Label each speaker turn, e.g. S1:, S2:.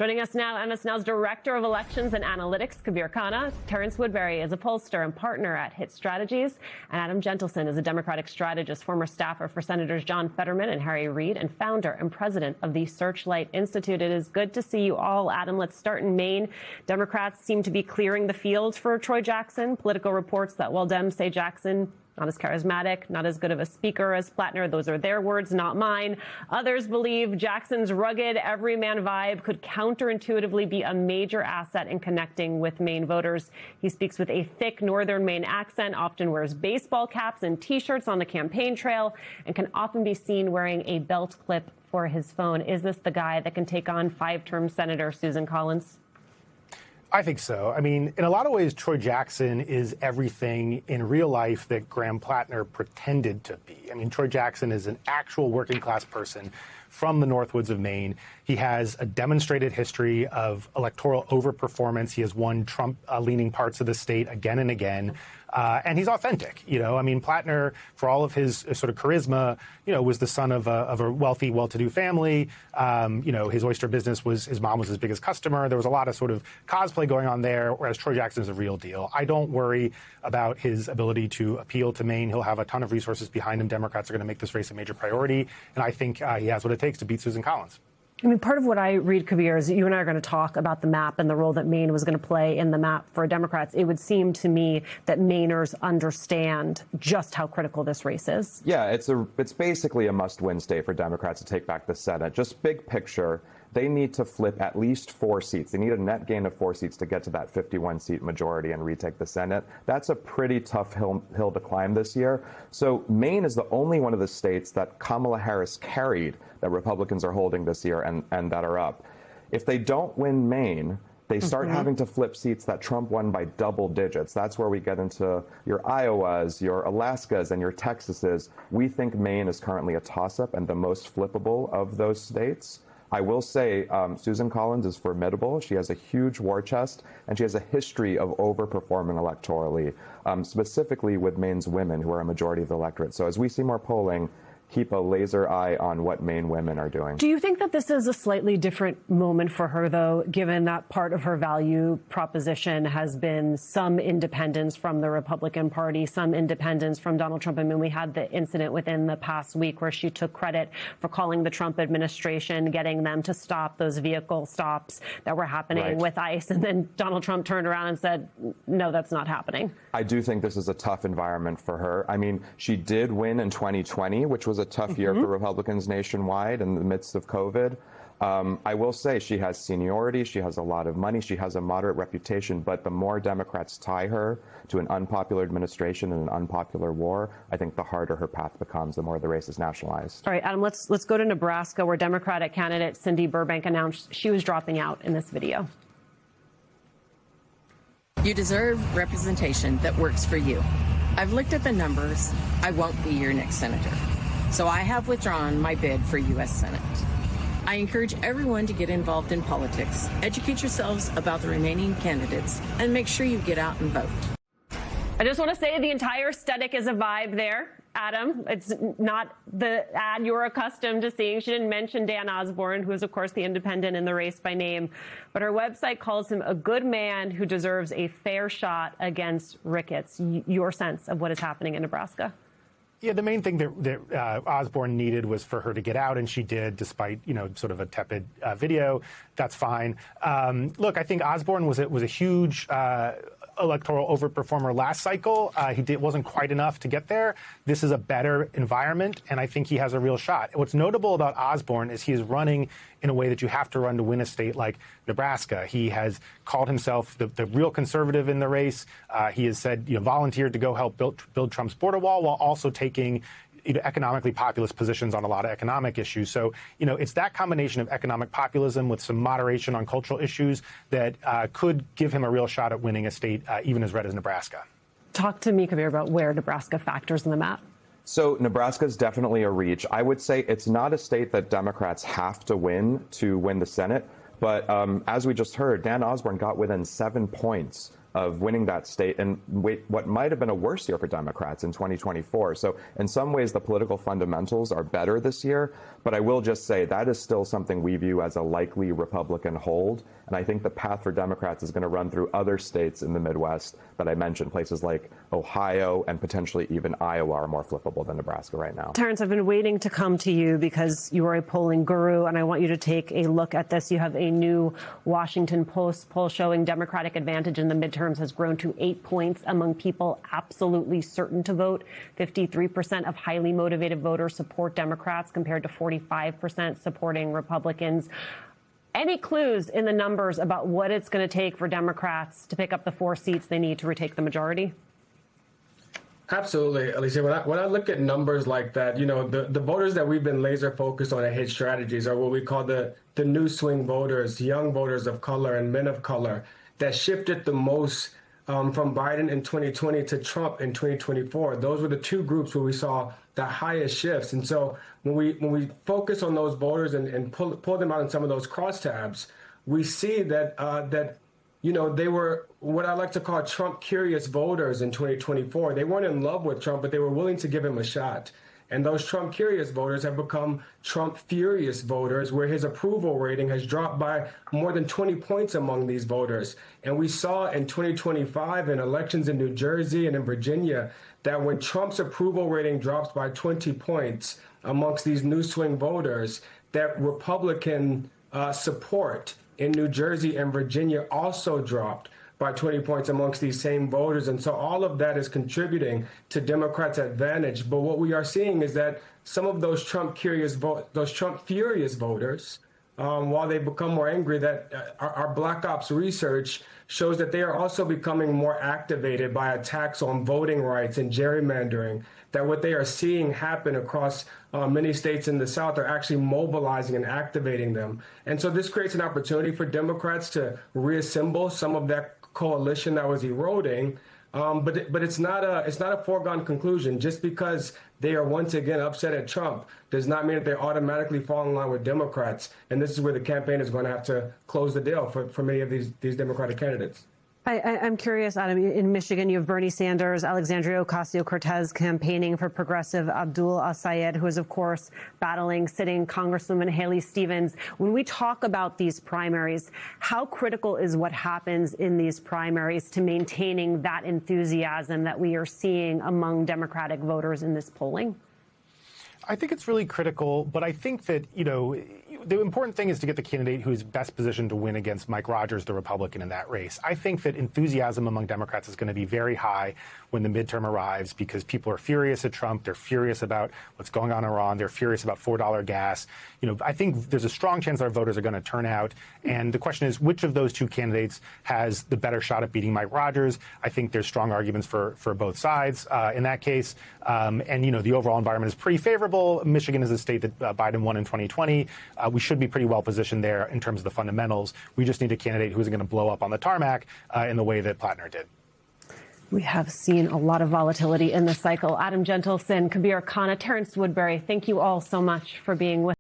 S1: Joining us now, MS Now's Director of Elections and Analytics, Kabir Khanna. Terrence Woodbury is a pollster and partner at Hit Strategies. And Adam Gentleson is a Democratic strategist, former staffer for Senators John Fetterman and Harry Reid, and founder and president of the Searchlight Institute. It is good to see you all. Adam, let's start in Maine. Democrats seem to be clearing the field for Troy Jackson. Political reports that while Dems say Jackson not as charismatic, not as good of a speaker as Plattner. Those are their words, not mine. Others believe Jackson's rugged, everyman vibe could counterintuitively be a major asset in connecting with Maine voters. He speaks with a thick northern Maine accent, often wears baseball caps and T-shirts on the campaign trail, and can often be seen wearing a belt clip for his phone. Is this the guy that can take on five-term Senator Susan Collins?
S2: I think so. I mean, in a lot of ways, Troy Jackson is everything in real life that Graham Plattner pretended to be. I mean, Troy Jackson is an actual working class person from the Northwoods of Maine. He has a demonstrated history of electoral overperformance. He has won Trump-leaning parts of the state again and again. And he's authentic. You know, I mean, Plattner, for all of his sort of charisma, you know, was the son of a wealthy, well-to-do family. You know, his oyster business was, his mom was his biggest customer. There was a lot of sort of cosplay going on there, whereas Troy Jackson is a real deal. I don't worry about his ability to appeal to Maine. He'll have a ton of resources behind him. Democrats are going to make this race a major priority. And I think he has what it takes to beat Susan Collins.
S1: I mean, part of what I read, Kabir, is that you and I are going to talk about the map and the role that Maine was going to play in the map for Democrats. It would seem to me that Mainers understand just how critical this race is.
S3: Yeah, it's basically a must-win state for Democrats to take back the Senate. Just big picture, they need to flip at least 4 seats. They need a net gain of 4 seats to get to that 51-seat majority and retake the Senate. That's a pretty tough hill to climb this year. So Maine is the only one of the states that Kamala Harris carried that Republicans are holding this year and that are up. If they don't win Maine, they start having to flip seats that Trump won by double digits. That's where we get into your Iowas, your Alaskas, and your Texases. We think Maine is currently a toss-up and the most flippable of those states. I will say Susan Collins is formidable. She has a huge war chest, and she has a history of overperforming electorally, specifically with Maine's women, who are a majority of the electorate. So as we see more polling, keep a laser eye on what Maine women are doing.
S1: Do you think that this is a slightly different moment for her, though, given that part of her value proposition has been some independence from the Republican Party, some independence from Donald Trump? I mean, we had the incident within the past week where she took credit for calling the Trump administration, getting them to stop those vehicle stops that were happening with ICE. And then Donald Trump turned around and said, no, that's not happening.
S3: I do think this is a tough environment for her. I mean, she did win in 2020, which was a tough year for Republicans nationwide in the midst of COVID. I will say she has seniority, she has a lot of money, she has a moderate reputation, but the more Democrats tie her to an unpopular administration and an unpopular war, I think the harder her path becomes, the more the race is nationalized.
S1: All right, Adam, let's go to Nebraska, where Democratic candidate Cindy Burbank announced she was dropping out in this video.
S4: You deserve representation that works for you. I've looked at the numbers. I won't be your next senator. So I have withdrawn my bid for U.S. Senate. I encourage everyone to get involved in politics, educate yourselves about the remaining candidates, and make sure you get out and vote.
S1: I just want to say the entire aesthetic is a vibe there, Adam. It's not the ad you're accustomed to seeing. She didn't mention Dan Osborne, who is, of course, the independent in the race by name. But her website calls him a good man who deserves a fair shot against Ricketts. Your sense of what is happening in Nebraska?
S2: Yeah, the main thing that Osborne needed was for her to get out, and she did, despite, you know, sort of a tepid video. That's fine. Look, I think Osborne was a huge electoral overperformer last cycle. He wasn't quite enough to get there. This is a better environment, and I think he has a real shot. What's notable about Osborne is he is running in a way that you have to run to win a state like Nebraska. He has called himself the real conservative in the race. He has said, you know, volunteered to go help build Trump's border wall while also taking economically populist positions on a lot of economic issues. So, you know, it's that combination of economic populism with some moderation on cultural issues that could give him a real shot at winning a state even as red as Nebraska.
S1: Talk to me, Kabir, about where Nebraska factors in the map.
S3: So Nebraska is definitely a reach. I would say it's not a state that Democrats have to win the Senate. But as we just heard, Dan Osborne got within 7 points of winning that state in what might have been a worse year for Democrats in 2024. So in some ways, the political fundamentals are better this year. But I will just say that is still something we view as a likely Republican hold. And I think the path for Democrats is going to run through other states in the Midwest that I mentioned, places like Ohio and potentially even Iowa are more flippable than Nebraska right now.
S1: Terrence, I've been waiting to come to you because you are a polling guru, and I want you to take a look at this. You have a new Washington Post poll showing Democratic advantage in the midterms has grown to 8 points among people absolutely certain to vote. 53% of highly motivated voters support Democrats compared to 45% supporting Republicans. Any clues in the numbers about what it's going to take for Democrats to pick up the 4 seats they need to retake the majority?
S5: Absolutely, Alicia. When I look at numbers like that, you know, the voters that we've been laser focused on at Hit Strategies are what we call the new swing voters, young voters of color and men of color that shifted the most from Biden in 2020 to Trump in 2024. Those were the two groups where we saw the highest shifts. And so when we focus on those voters and pull them out in some of those crosstabs, we see that you know, they were what I like to call Trump-curious voters in 2024. They weren't in love with Trump, but they were willing to give him a shot. And those Trump-curious voters have become Trump-furious voters, where his approval rating has dropped by more than 20 points among these voters. And we saw in 2025 in elections in New Jersey and in Virginia that when Trump's approval rating drops by 20 points amongst these new swing voters, that Republican support in New Jersey and Virginia also dropped by 20 points amongst these same voters. And so all of that is contributing to Democrats' advantage. But what we are seeing is that some of those Trump-furious voters, while they become more angry, that our Black Ops research shows that they are also becoming more activated by attacks on voting rights and gerrymandering, that what they are seeing happen across many states in the South are actually mobilizing and activating them. And so this creates an opportunity for Democrats to reassemble some of that coalition that was eroding. But it's not a foregone conclusion. Just because they are once again upset at Trump does not mean that they automatically fall in line with Democrats. And this is where the campaign is going to have to close the deal for many of these Democratic candidates.
S1: I'm curious, Adam, in Michigan, you have Bernie Sanders, Alexandria Ocasio-Cortez campaigning for progressive Abdul Al-Sayed, who is, of course, battling sitting Congresswoman Haley Stevens. When we talk about these primaries, how critical is what happens in these primaries to maintaining that enthusiasm that we are seeing among Democratic voters in this polling?
S2: I think it's really critical, but I think that, you know, the important thing is to get the candidate who is best positioned to win against Mike Rogers, the Republican, in that race. I think that enthusiasm among Democrats is going to be very high when the midterm arrives because people are furious at Trump. They're furious about what's going on in Iran. They're furious about $4 gas. You know, I think there's a strong chance our voters are going to turn out. And the question is, which of those two candidates has the better shot at beating Mike Rogers? I think there's strong arguments for both sides in that case. And, you know, the overall environment is pretty favorable. Michigan is a state that Biden won in 2020. We should be pretty well positioned there in terms of the fundamentals. We just need a candidate who isn't going to blow up on the tarmac in the way that Plattner did.
S1: We have seen a lot of volatility in this cycle. Adam Gentleson, Kabir Khanna, Terrence Woodbury, thank you all so much for being with us.